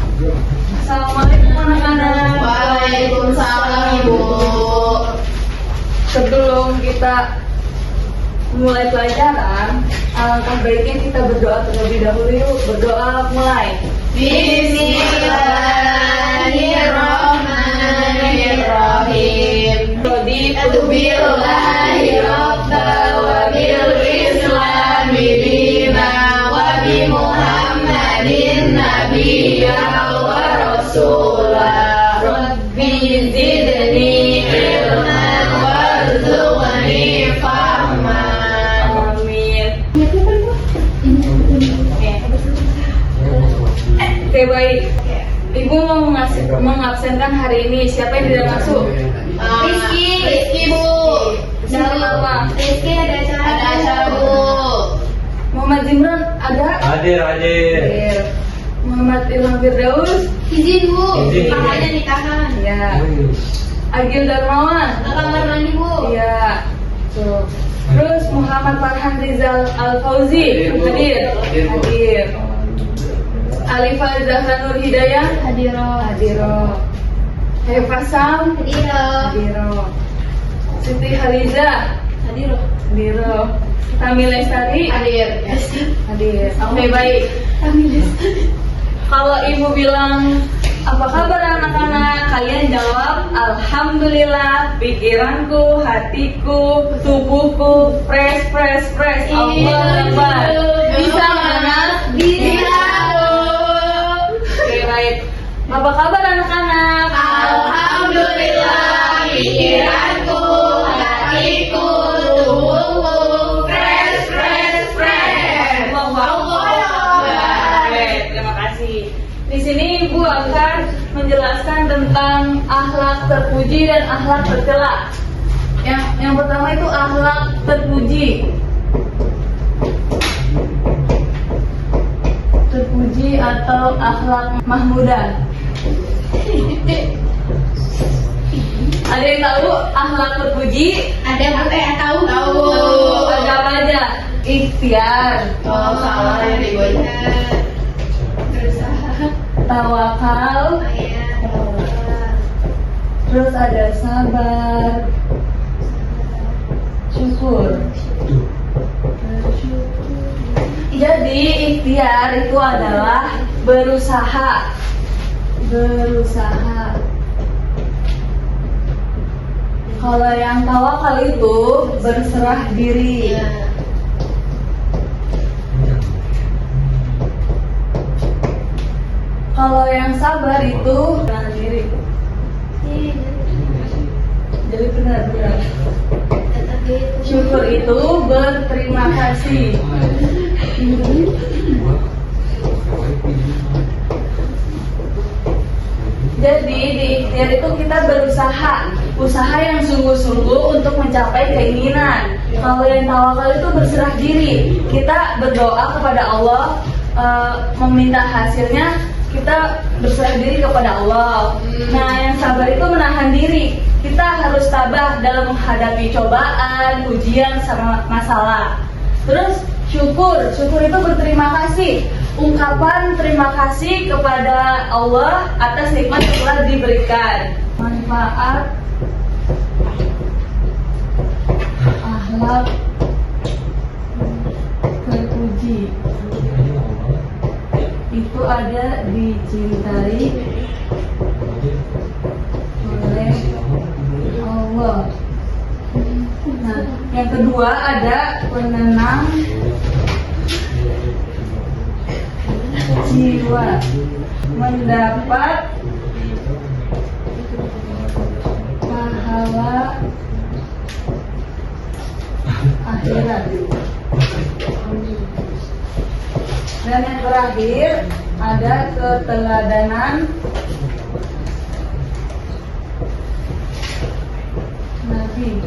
Assalamualaikum anak-anak. Waalaikumsalam Ibu. Sebelum kita mulai pelajaran, alangkah baiknya kita berdoa terlebih dahulu yuk. Berdoa mulai. Bismillahirrahmanirrahim. Raditu Billahi rabba wa bil islami dina wa bi Muhammadin nabiyya wa rasula. Rabbi zidni ilman warzuqni fahman. Amin. Oke baik. Ibu mau mengabsenkan hari ini. Siapa yang tidak masuk? Rizky Bu. Dalam apa? Rizky ada acara Bu. Muhammad Zimran ada? Hadir. Muhammad Ilham Firdaus? Izin Bu. Izin. Makanya nikahan. Ya. Agil Darmawan? Ke kamar mandi Bu. Iya. Tuh. Terus Muhammad Farhan Rizal Al-Fauzi hadir? Hadir. Alifah Zahra Nur Hidayah? Hadiro. Heva Sam? Hadiro. Siti Haliza? Hadiro. Kamila Lestari? Hadir. Hadir. Oke baik. Kalau ibu bilang apa kabar anak-anak, kalian jawab alhamdulillah, pikiranku, hatiku, tubuhku fresh. Allah Akbar. Bisa anak? Bisa. Oke baik. Apa kabar anak-anak? Alhamdulillah, pikiranku, hatiku, tubuhku fresh. Baik, terima kasih. Di sini Ibu akan menjelaskan tentang akhlak terpuji dan akhlak tercela. Yang pertama itu akhlak terpuji. Terpuji atau akhlak mahmudah. Ada yang tahu akhlak terpuji? Ada Bu tahu? Ada apa aja? Ikhtiar, Oh, salah ya dibuatnya. Berusaha. tawakal, terus ada sabar, syukur. Jadi ikhtiar itu adalah berusaha. Kalau yang tawakal itu berserah diri. Kalau yang sabar itu berserah diri. Jadi benar. Syukur itu berterima kasih. Jadi di ikhtiar itu kita usaha yang sungguh-sungguh untuk mencapai keinginan. Kalau yang tawakal itu berserah diri, kita berdoa kepada Allah, meminta hasilnya, kita berserah diri kepada Allah. Nah, yang sabar itu menahan diri. Kita harus tabah dalam menghadapi cobaan, ujian, sama masalah. Terus syukur itu berterima kasih. Ungkapan terima kasih kepada Allah atas nikmat yang telah diberikan. Manfaat akhlak terpuji itu ada dicintai oleh Allah. Nah, yang kedua ada penenang jiwa, mendapat pahala akhirat. Dan yang terakhir ada keteladanan Nabi.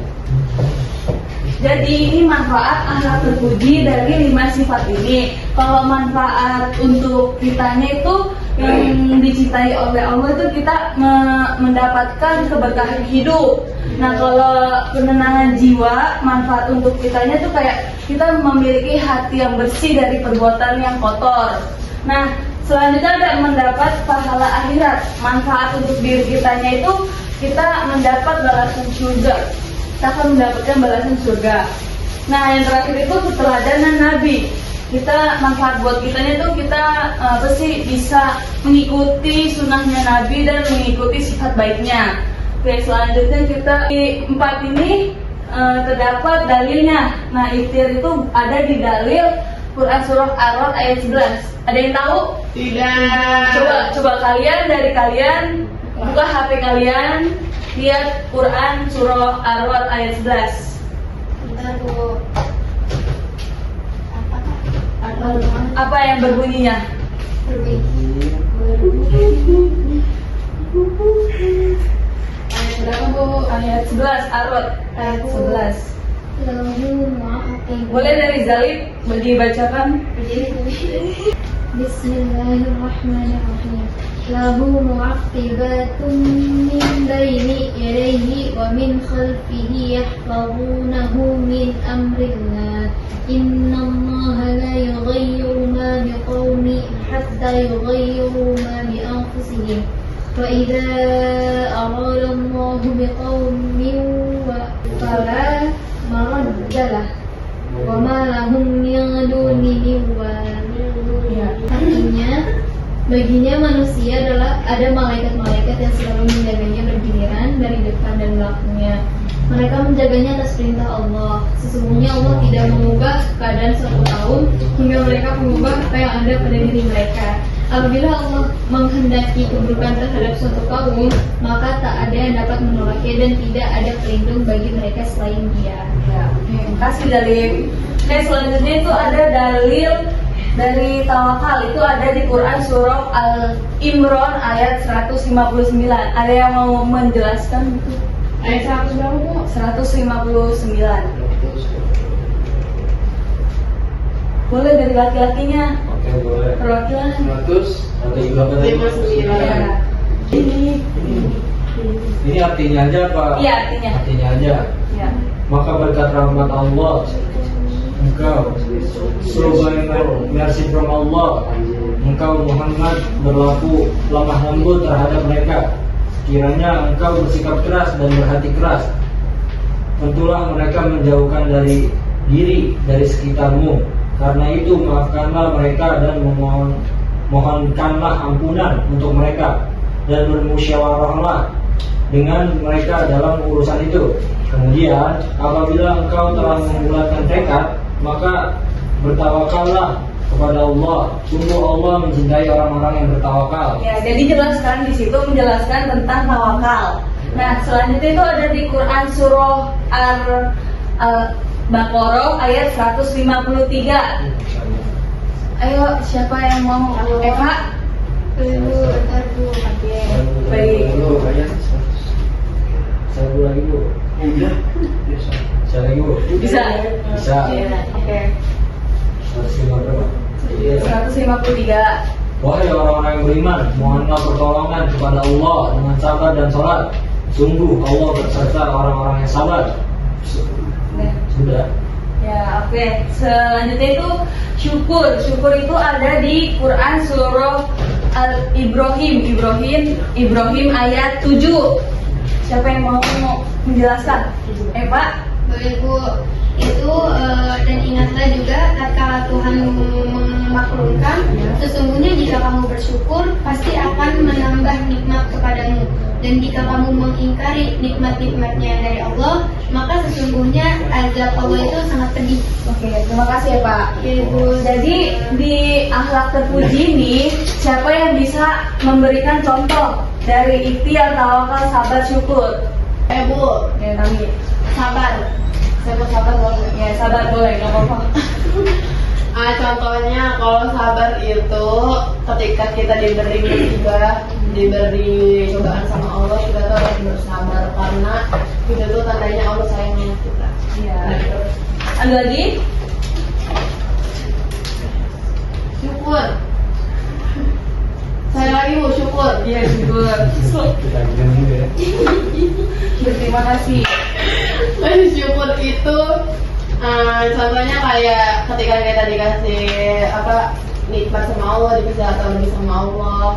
Jadi ini manfaat akhlak terpuji dari 5 sifat ini. Kalau manfaat untuk kitanya itu yang dicintai oleh Allah itu kita mendapatkan keberkahan hidup. Nah, kalau penenangan jiwa, manfaat untuk kitanya tuh kayak kita memiliki hati yang bersih dari perbuatan yang kotor. Nah, selanjutnya ada mendapat pahala manfaat untuk diri kitanya itu kita mendapat balasan surga. Kita akan mendapatkan balasan surga. Nah, yang terakhir itu keteladanan Nabi. Kita manfaat buat kitanya itu kita bisa mengikuti sunnahnya Nabi dan mengikuti sifat baiknya. Oke, selanjutnya kita di 4 ini terdapat dalilnya. Nah, ikhtiar itu ada di dalil Quran surah Ar-Ra'd ayat 11. Ada yang tahu? Tidak. Coba kalian buka HP kalian, lihat Quran surah Ar-Ra'd ayat 11. Bentar, Bu. Apa yang berbunyinya? Ayat berapa, Bu? Ayat 11 Ar-Ra'd ayat 11. Boleh dari Zalid dibacakan? Bismillahirrahmanirrahim. Lahu mu'aqibatun min baini yadayhi wa min khalfihi yahfazunahu min amrillah. Innallaha la yughayyiru ma biqaumin hatta yughayyiru ma bi anfusihim. Wa idza arada Allahu biqaumin fala maraddalah wa ma lahum min dunihi waliy. Artinya, baginya manusia adalah ada malaikat-malaikat yang selalu menjaganya bergiliran dari depan dan belakangnya. Mereka menjaganya atas perintah Allah. Sesungguhnya Allah tidak mengubah keadaan suatu kaum hingga mereka mengubah apa yang ada pada diri mereka. Apabila Allah menghendaki keburukan terhadap suatu kaum, maka tak ada yang dapat menolaknya dan tidak ada pelindung bagi mereka selain Dia. Ya, terima kasih dalil. Oke, selanjutnya itu ada dalil dari tawakal. Itu ada di Quran surah Al-Imran ayat 159. Ada yang mau menjelaskan itu? Ayat 100 berapa, Bu? 159. Boleh dari laki-lakinya. Oke, boleh. Perwakilan. 100 atau juga apa tadi? 59. Ya. Ini artinya aja apa? Iya, artinya. Artinya aja. Ya. Maka berkat rahmat Allah, engkau survival mercy from Allah, engkau Muhammad berlaku lemah lembut terhadap mereka. Kiranya engkau bersikap keras dan berhati keras. Tentulah mereka menjauhkan dari diri dari sekitarmu. Karena itu maafkanlah mereka dan mohonkanlah ampunan untuk mereka dan bermusyawarahlah dengan mereka dalam urusan itu. Kemudian apabila engkau telah membulatkan tekad, maka bertawakallah kepada Allah. Sungguh Allah mencintai orang-orang yang bertawakal. Ya, jadi jelaskan di situ menjelaskan tentang tawakal. Nah, selanjutnya itu ada di Quran surah Al-Baqarah ayat 153. Ayo, siapa yang mau? Eva? Bentar, Bu. Baik. Saya dulu lagi, Bu. Iya. Saya lagi, Bu. Bisa? Bisa. Oke. 153. 153. Wahai orang-orang yang beriman, mohonlah pertolongan kepada Allah dengan sabar dan sholat. Sungguh Allah berserta orang-orang yang sabar. Sudah. Ya, oke. Selanjutnya itu syukur. Syukur itu ada di Quran surah Ibrahim ayat 7. Siapa yang mau menjelaskan? Pak? Boleh, Bu. Itu dan ingatlah juga tatkala Tuhan memaklumkan, sesungguhnya jika kamu bersyukur pasti akan menambah nikmat kepadamu, dan jika kamu mengingkari nikmat-nikmatnya dari Allah, maka sesungguhnya azab Allah itu sangat pedih. Oke, terima kasih ya Pak. Ibu. Jadi di akhlak terpuji ini, siapa yang bisa memberikan contoh dari ikhtiar, tawakal, sabar, syukur? Bu, Ya, kami. sabar. Saya mau sabar boleh? Ya, sabar boleh, nggak apa-apa. Contohnya kalau sabar itu ketika kita diberi musibah, diberi cobaan sama Allah, kita tuh harus bersabar karena itu tuh tandanya Allah sayang sama kita. Iya. Ada lagi? Syukur. Saya lagi mau syukur. Iya, syukur. Kita bilang dulu ya. Terima kasih. Syukur itu contohnya kayak ketika kita dikasih nikmat sama Allah, dikasih harta lebih sama Allah,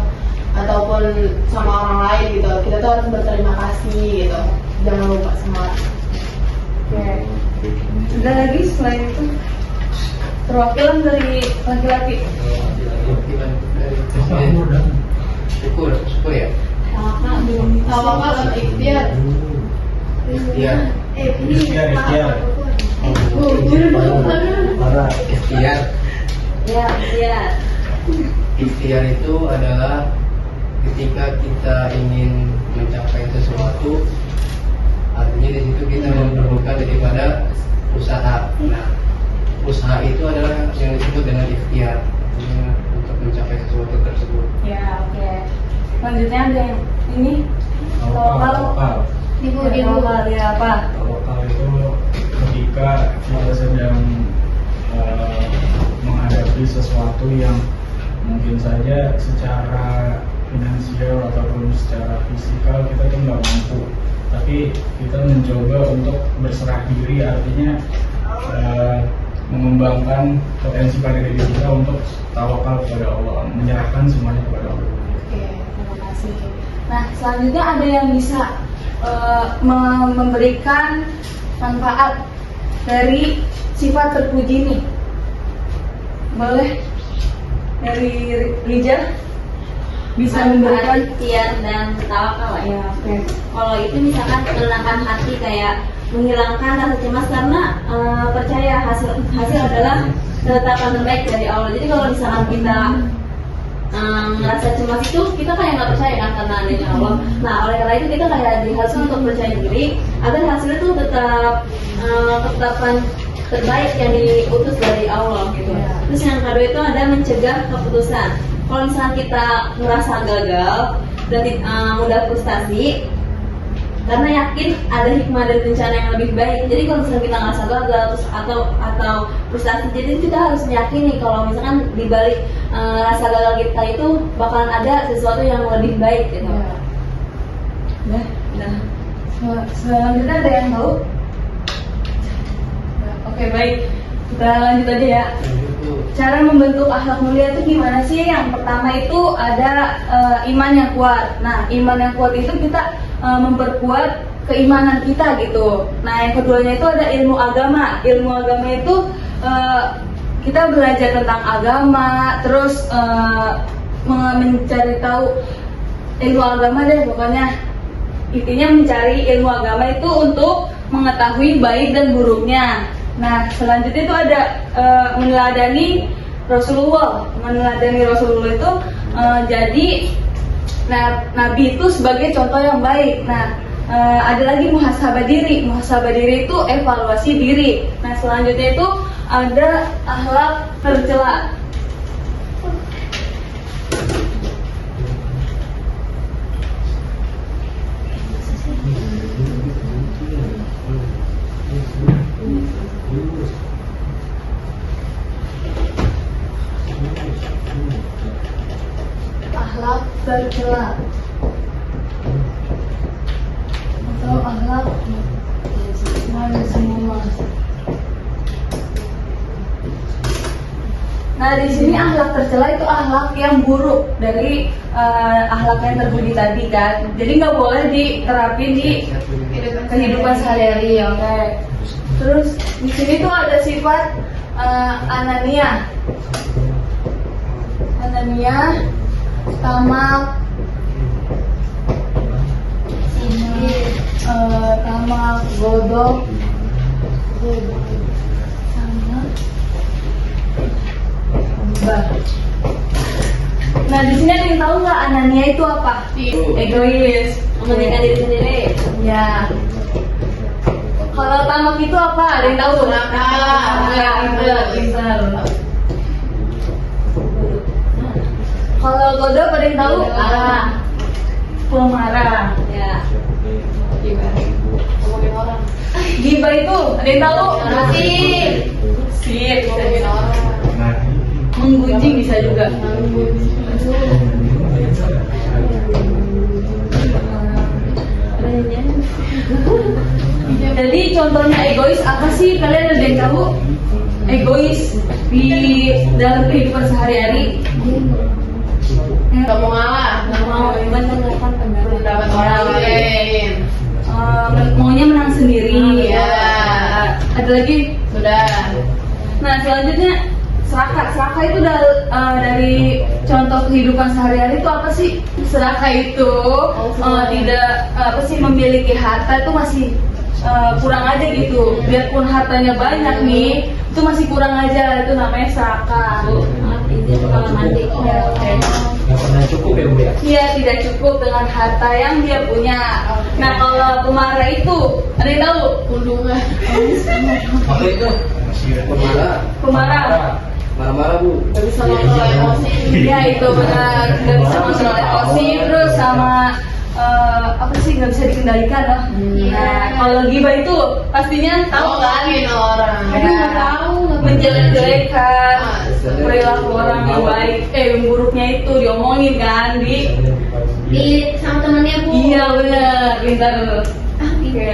ataupun walaupun sama orang lain gitu, kita tuh harus berterima kasih gitu. Jangan lupa semangat. Oke. Ada lagi selain itu perwakilan dari laki-laki. Syukur ya. Tawakal dan ikhtiar. Ikhtiar. Ikhtiar. Ikhtiar. Ya, ya. Ikhtiar itu adalah ketika kita ingin mencapai sesuatu, artinya di situ kita memerlukan daripada usaha. Nah, usaha itu adalah yang disebut dengan ikhtiar, untuk mencapai sesuatu tersebut. Ya, oke. Selanjutnya ada yang ini tawakal. Ibu, Tawakal ya apa? Tawakal itu ketika kita sedang menghadapi sesuatu yang mungkin saja secara finansial ataupun secara fisikal kita tuh nggak mampu, tapi kita mencoba untuk berserah diri, artinya mengembangkan potensi pada diri kita untuk tawakal kepada Allah, menyerahkan semuanya kepada Allah. Oke, terima kasih. Nah, selanjutnya ada yang bisa memberikan manfaat dari sifat terpuji nih. Boleh dari Rija bisa memberikan ikhtiar dan tawakal ya. Ya, oke. Kalau itu misalkan menenangkan hati, kayak menghilangkan rasa cemas karena percaya hasil adalah ketetapan terbaik dari Allah. Jadi kalau misalkan kita merasa cemas itu, kita kayak nggak percaya kan karena adanya Allah. Nah, oleh karena itu kita kayak diharuskan untuk percaya diri agar hasilnya itu tetap ketetapan terbaik yang diutus dari Allah gitu. Terus yang kedua itu ada mencegah keputusan. Kalau misalnya kita merasa gagal dan mudah frustasi, karena yakin ada hikmah dan rencana yang lebih baik. Jadi kalau misalnya kita ngerasa gagal terus atau frustasi, jadi kita harus meyakini kalau misalkan di balik rasa gagal kita itu bakalan ada sesuatu yang lebih baik gitu. Nah, selanjutnya ada yang tahu? Nah, oke, baik. Kita lanjut aja ya. Cara membentuk akhlak mulia itu gimana sih? Yang pertama itu ada iman yang kuat. Nah, iman yang kuat itu kita memperkuat keimanan kita gitu. Nah, yang keduanya itu ada ilmu agama. Ilmu agama itu kita belajar tentang agama, terus mencari tahu ilmu agama deh pokoknya. Intinya mencari ilmu agama itu untuk mengetahui baik dan buruknya. Nah, selanjutnya itu ada meneladani Rasulullah. Meneladani Rasulullah itu jadi Nabi itu sebagai contoh yang baik. Nah, ada lagi muhasabah diri. Muhasabah diri itu evaluasi diri. Nah, selanjutnya itu ada akhlak tercela. Akhlak tercela atau akhlak semua. Nah, di sini akhlak tercela itu akhlak yang buruk dari akhlak yang terpuji tadi kan. Jadi nggak boleh diterapin di kehidupan sehari-hari. Oke. Terus di sini tuh ada sifat anania, tamak, tamak, godok, sama bah. Nah, di sini ada yang tahu nggak anania itu apa? Egois, Mementingkan diri sendiri. ya. Kalau tamak itu apa? Ada yang tahu? Ya, pintar. Kalau godok ada yang tahu? Pemarah. Ya. Ngomongin orang. Gibah itu ada yang tahu? Sip. Sip. Ngomongin orang. Menggunjing bisa juga. Jadi contohnya egois apa sih? Kalian ada yang tahu? Egois di dalam kehidupan sehari-hari? Gak mau ngalah. Nggak mau Ada lagi? Sudah. Nah selanjutnya serakah. Serakah itu dari contoh kehidupan sehari-hari itu apa sih? Serakah itu tidak apa sih, memiliki harta itu masih kurang aja gitu. Biarpun hartanya banyak nih, itu masih kurang aja. Itu namanya serakah. Mandi. Nggak pernah cukup ya Bu ya? Iya, tidak cukup dengan harta yang dia punya. Nah kalau pemarah itu ada yang tahu? Undungan. Apa itu? Pemarah, Pemarah. marah-marah Bu. Gak bisa ngontrol emosi. Ya itu benar, nggak bisa kontrol emosi, terus sama apa sih, nggak bisa dikendalikan loh. Nah kalau gibah itu pastinya tahu kan? Ngomongin orang. Aduh nggak tahu, menjelek-jelekan perilaku orang yang baik, yang buruknya itu diomongin kan Di sama temennya Bu. Iya benar, pintar. Oke.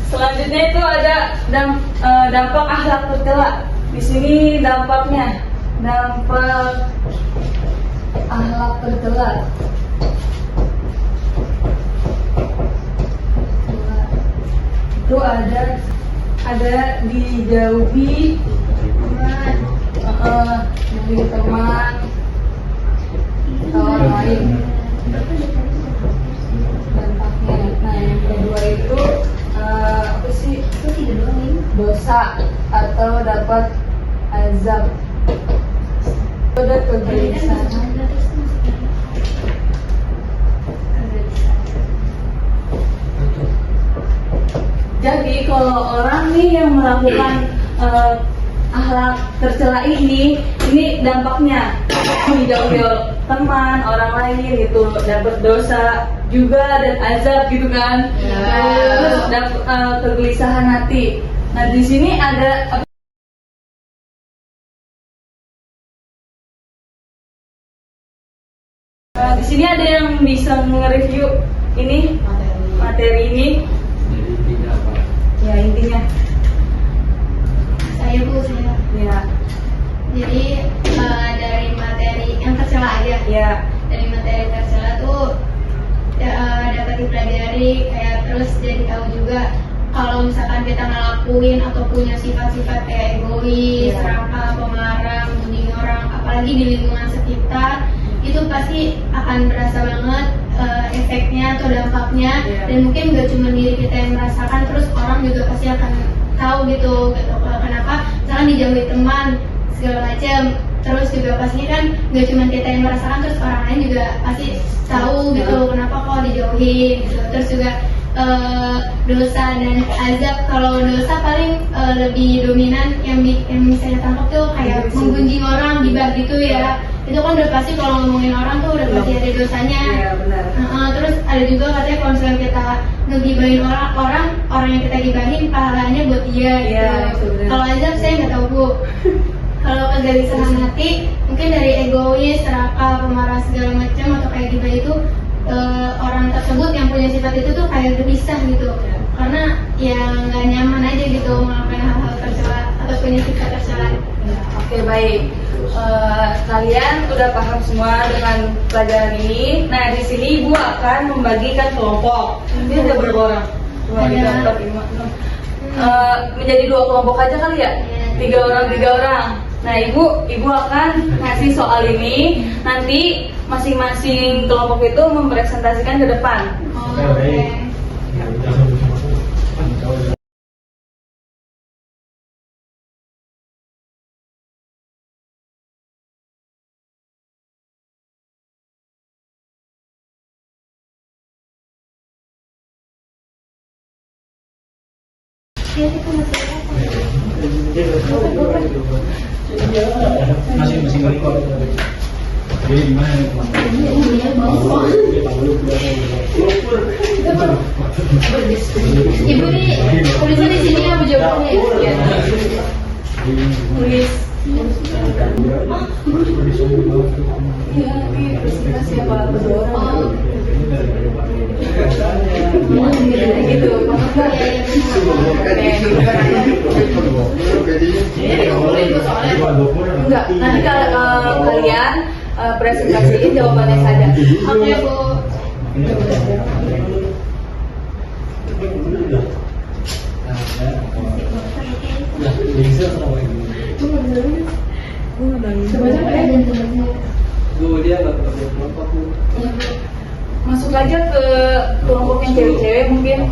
Selanjutnya itu ada dampak akhlak tercela. Di sini dampaknya, dampak akhlak tercela. Itu ada dijauhi teman, dari teman atau orang lain. Dampaknya. Nah yang kedua itu apa sih? Dosa atau dapat azab. Ada kegelisahan. Jadi kalau orang nih yang melakukan akhlak tercela ini dampaknya dijauhi teman, orang lain gitu, dapat dosa juga dan azab gitu kan. Terus dapat kegelisahan hati. Nah di sini ada di sini ada yang bisa nge-review ini materi ini. Jadi tidak apa. Ya intinya. Saya Bu, saya. Ya. Jadi dari materi yang tercela aja. Ya. Dari materi tercela tuh dapat dipelajari, kayak terus jadi tahu juga kalau misalkan kita ngelakuin atau punya sifat-sifat kayak egois, serakah, pemarah, membuli orang, apalagi di lingkungan sekitar, itu pasti akan berasa banget efeknya atau dampaknya. Dan mungkin gak cuma diri kita yang merasakan, terus orang juga pasti akan tahu gitu kenapa misalkan dijauhi teman segala macam. Terus juga pastinya kan gak cuma kita yang merasakan, terus orang lain juga pasti tahu gitu kenapa kok dijauhi gitu. Terus juga dosa dan azab. Kalau dosa paling lebih dominan yang bisa ditangkap tuh kayak menggunjing orang, gibah gitu ya. Itu kan udah pasti kalau ngomongin orang tuh udah pasti ada dosanya. Iya benar. Terus ada juga katanya kalau misalnya kita ngegibahin orang yang kita gibahin pahalanya buat dia gitu. Iya, itu benar. Kalau azab saya nggak tahu Bu. Kalau kegelisahan hati mungkin dari egois, serakah, pemarah segala macam atau kayak gibah itu orang tersebut yang punya sifat itu tuh kayak gelisah gitu. Karena ya nggak nyaman aja gitu melakukan hal-hal tercela atau punya sifat tercela. Oke baik. Kalian udah paham semua dengan pelajaran ini. Nah di sini Ibu akan membagikan kelompok. Ini ada berapa orang? 2, 3, 4, 5, 6. Menjadi 2 kelompok aja kali ya? 3 orang. Nah ibu akan ngasih soal ini. Nanti masing-masing kelompok itu mempresentasikan ke depan. Oke. Masing-masing record. Jadi gimana nih Ibu nih tulisnya di sini ya Bu jawabannya. Tulis. Iya, ini presentasi apa berdua orang? Gitu. Enggak, nanti kalian presentasiin jawabannya saja. Oke Bu. Nah, masuk aja ke kelompok yang cewek-cewek mungkin.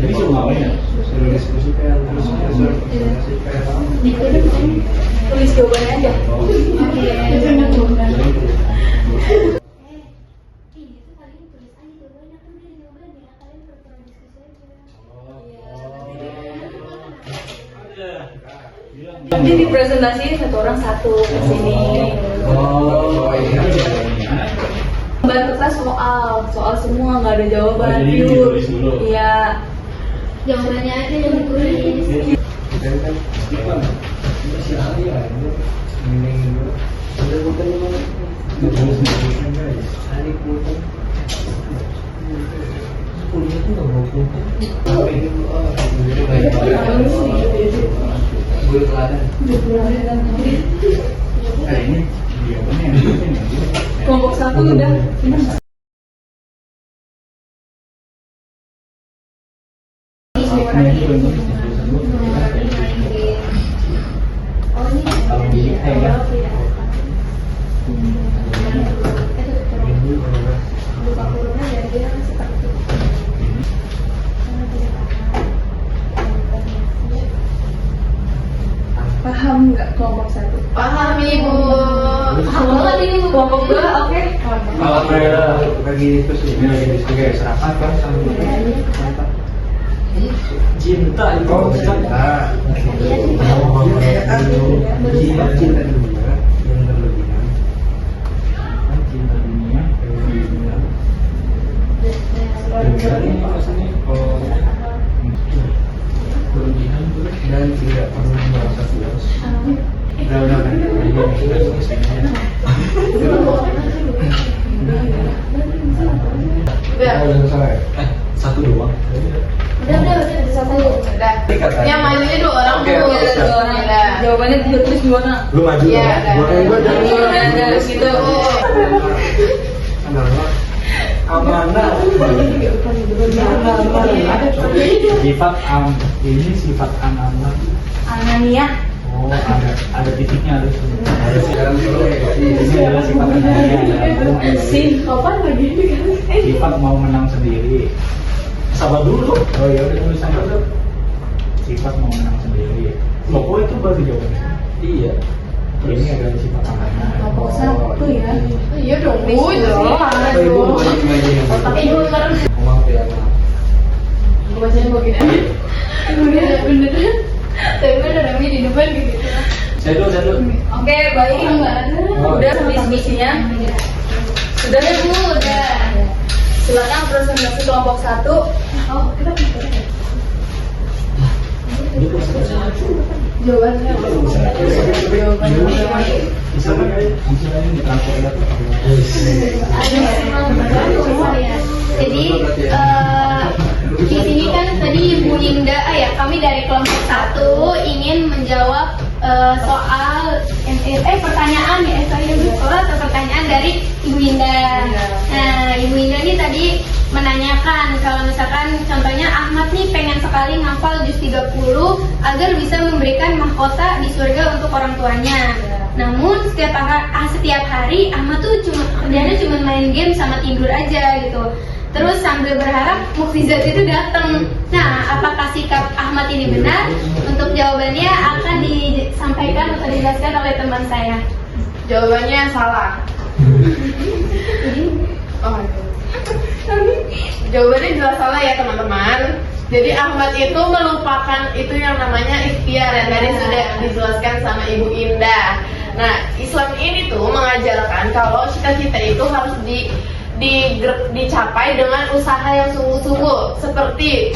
Jadi suruh ngapain ya? Suruh diskusikan, terus Tulis jawabannya aja. Nanti dipresentasiin satu orang satu ke sini. Oh iya. Bantu kelas soal semua nggak ada jawaban. Oh, jadi ditulis dulu. Iya. Jawabannya aja yang ditulis. Guru teladan. Kelompok satu udah. Paham nggak kelompok satu? Paham Ibu. Paham banget ini kelompok dua, oke? Kalau bagi itu sebagai serapat kan sama Cinta itu cinta dunia yang berlebihan. cinta dunia. Berlebihan Dan tidak perlu merasa puas. udah Udah. selesai. satu doang. Udah satu. Udah. Yang majunya 2 orang Oke, tuh. oke, Iya, ada 2 orang. Udah. Jawabannya ditulis gimana? Lu maju. Iya, Gua kayak gua jangan. Dari situ. Amanah. Sifat ini sifat amanah. Anania. Oh, ada titiknya ada. Sekarang dulu Ini adalah sifat anania. Sin, kapan lagi? Sifat mau menang sendiri. Sabar dulu. Oh ya udah tulisan dulu. Sifat mau menang sendiri. Loh, itu baru jawabannya. iya. Ini adalah sifat amanah. Kelompok satu ya. Iya dong, Bu. Ibu imajinasi. Otak Ibu sekarang. Maaf ya, maaf. Bacanya begini. Bener. Tapi bener Rami di depan gitu. Saya dulu. Oke, baik. Udah misinya. Sudah ya Bu, udah. Silakan presentasi kelompok satu. Oh, kita jawabannya. Bisa ini ditransfer ya. Jadi di sini kan tadi Bu Indah ya, kami dari kelompok 1 ingin menjawab soal pertanyaan ya, soal atau pertanyaan dari Ibu Indah. Nah, Ibu Indah ini tadi menanyakan kalau misalkan contohnya Ahmad nih pengen sekali ngafal juz 30 agar bisa memberikan mahkota di surga untuk orang tuanya. Namun setiap hari Ahmad tuh kerjanya cuma main game sama tidur aja gitu. Terus sambil berharap mukjizat itu datang. Nah, apakah sikap Ahmad ini benar? Untuk jawabannya akan disampaikan atau dijelaskan oleh teman saya. Jawabannya salah. Oh, jawabannya jelas salah ya teman-teman. Jadi Ahmad itu melupakan itu yang namanya ikhtiar yang tadi sudah dijelaskan sama Ibu Indah. Nah, Islam ini tuh mengajarkan kalau cita-cita itu harus dicapai dengan usaha yang sungguh-sungguh, seperti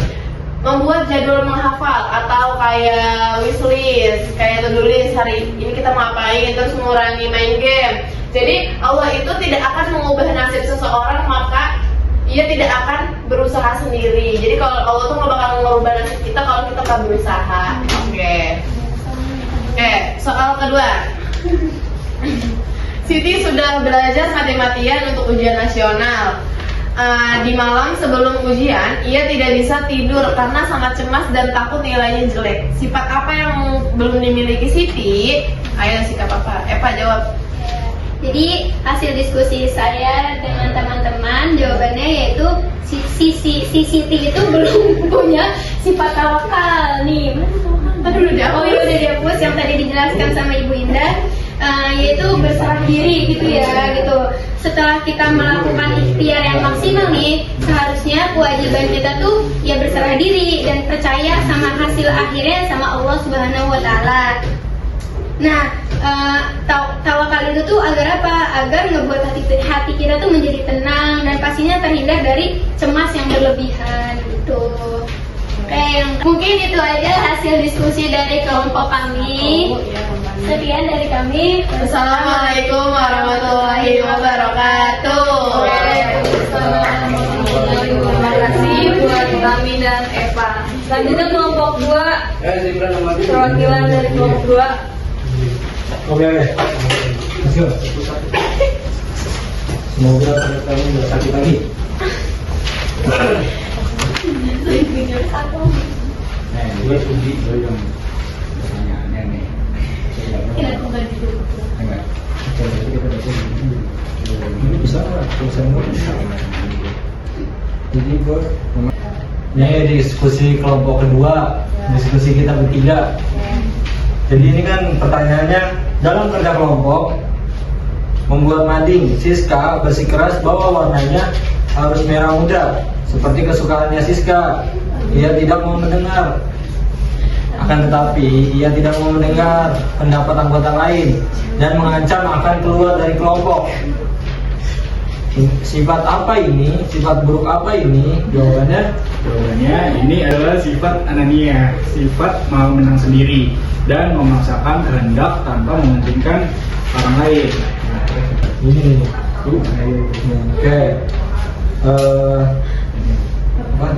membuat jadwal menghafal atau kayak wishlist, kayak to-do list hari ini kita mau ngapain, terus mengurangi main game. Jadi Allah itu tidak akan mengubah nasib seseorang, maka ia tidak akan berusaha sendiri. Jadi kalau Allah tuh nggak bakal mengubah nasib kita kalau kita nggak berusaha. Oke, soal kedua. Siti sudah belajar mati-matian untuk ujian nasional. Di malam sebelum ujian, ia tidak bisa tidur karena sangat cemas dan takut nilainya jelek. Sifat apa yang belum dimiliki Siti? Ayo, sikap apa? Eva jawab. Jadi hasil diskusi saya dengan teman-teman jawabannya yaitu si Siti itu belum punya sifat tawakal nih. Aduh, udah dihapus. Oh iya udah dihapus yang tadi dijelaskan sama Ibu Indah, yaitu berserah diri gitu ya gitu. Setelah kita melakukan ikhtiar yang maksimal nih, seharusnya kewajiban kita tuh ya berserah diri dan percaya sama hasil akhirnya sama Allah Subhanahu wa Ta'ala. Nah, tawakal itu tuh agar apa? Agar ngebuat hati kita tuh menjadi tenang dan pastinya terhindar dari cemas yang berlebihan gitu. Oke, mungkin itu aja hasil diskusi dari kelompok kami. Sekian dari kami. Assalamualaikum warahmatullahi wabarakatuh. Terima kasih buat kami dan Eva. Selanjutnya kelompok 2, perwakilan dari kelompok 2. Oke. Let's go. Semoga kamu nggak sakit lagi. Gue uji dulu dong pertanyaannya nih. Enggak. Ini bisa nggak? Bisa nggak? Jadi gue ini diskusi kelompok kedua, diskusi kita bertiga. Jadi ini kan pertanyaannya, dalam kerja kelompok membuat mading Siska bersikeras bahwa warnanya harus merah muda seperti kesukaannya Siska. Ia tidak mau mendengar. Akan tetapi ia tidak mau mendengar pendapat anggota lain dan mengancam akan keluar dari kelompok. Sifat apa ini? Sifat buruk apa ini? Jawabannya ini adalah sifat anania, sifat mau menang sendiri dan memaksakan kehendak tanpa mementingkan orang lain. ini. Oke.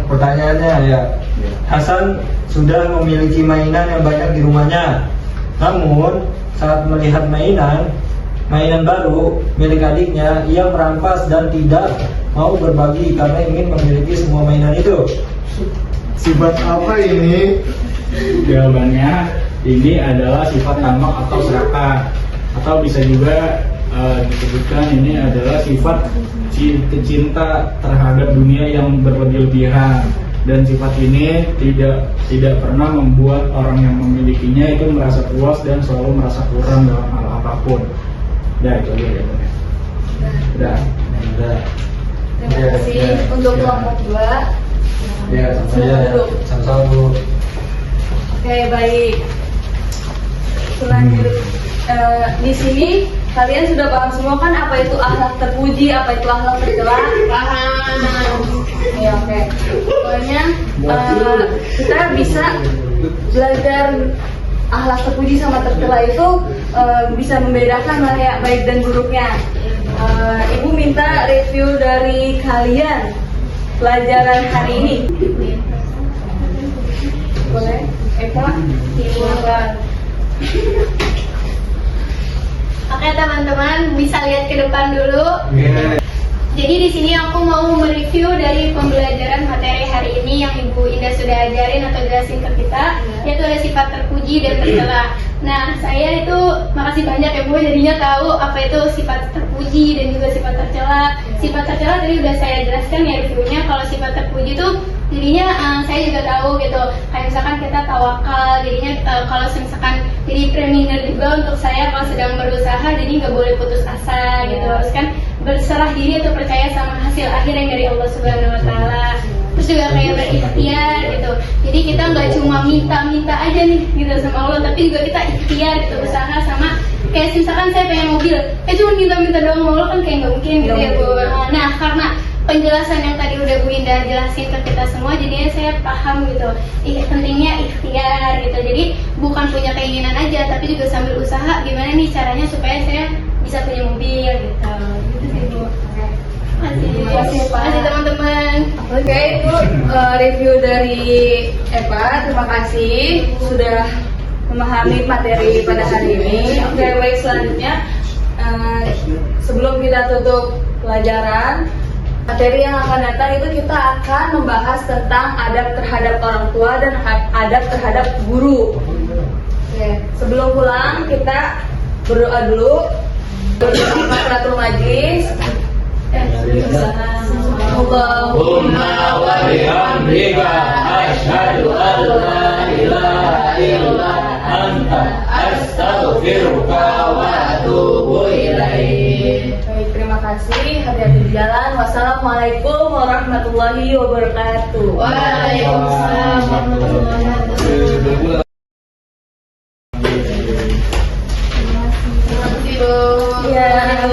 Pertanyaannya ya, Hasan sudah memiliki mainan yang banyak di rumahnya. Namun saat melihat mainan baru milik adiknya, ia merampas dan tidak mau berbagi karena ingin memiliki semua mainan itu. Sifat apa ini? Jawabannya ini adalah sifat tamak atau serakah, atau bisa juga disebutkan ini adalah sifat cinta terhadap dunia yang berlebih-lebihan, dan sifat ini tidak pernah membuat orang yang memilikinya itu merasa puas dan selalu merasa kurang dalam hal apapun. Udah, itu aja jawabannya. Udah. Terima kasih untuk kelompok 2. Ya, sama-sama Bu. Oke, baik. Selanjutnya di sini kalian sudah paham semua kan apa itu akhlak terpuji, apa itu akhlak tercela? Paham. Ya, oke. Pokoknya kita bisa belajar akhlak terpuji sama tercela itu bisa membedakan lah ya baik dan buruknya. Ibu minta review dari kalian pelajaran hari ini. Boleh? Eva? Silakan. Oke teman-teman, bisa lihat ke depan dulu. Jadi di sini aku mau mereview dari pembelajaran materi hari ini yang Ibu Indah sudah ajarin atau jelasin ke kita, yaitu ada sifat terpuji dan tercela. Nah, saya itu makasih banyak ya Bu, jadinya tahu apa itu sifat terpuji dan juga sifat tercela. Sifat tercela tadi udah saya jelaskan ya reviewnya. Kalau sifat terpuji itu jadinya saya juga tahu gitu. Kayak misalkan kita tawakal, jadinya kalau misalkan jadi premier juga untuk saya kalau sedang berusaha, jadi nggak boleh putus asa gitu. Harus kan berserah diri atau percaya sama hasil akhir yang dari Allah Subhanahu Wa Taala. Terus juga kayak berikhtiar gitu. Jadi kita nggak cuma minta-minta aja nih gitu sama Allah, tapi juga kita ikhtiar gitu, usaha sama kayak misalkan saya pengen mobil, cuma minta-minta doang sama Allah kan kayak nggak mungkin gitu ya Bu. Nah karena penjelasan yang tadi udah Bu Indah jelasin ke kita semua, jadinya saya paham gitu pentingnya ikhtiar gitu. Jadi bukan punya keinginan aja, tapi juga sambil usaha gimana nih caranya supaya saya bisa punya mobil gitu. Gitu sih Bu. Terima kasih teman-teman. Oke, itu review dari Eva. Terima kasih sudah memahami materi pada hari ini. Oke, baik, selanjutnya sebelum kita tutup pelajaran, materi yang akan datang itu kita akan membahas tentang adab terhadap orang tua dan adab terhadap guru. Oke, sebelum pulang kita berdoa dulu. Kafaratul majlis. Allahumma wa bihamdika asyhadu an la ilaha illa anta astaghfiruka wa atubu ilaik. Baik, terima kasih. Hati-hati di jalan. Wassalamualaikum warahmatullahi wabarakatuh. Waalaikumsalam warahmatullahi wabarakatuh. Terima kasih, Bu. Ya,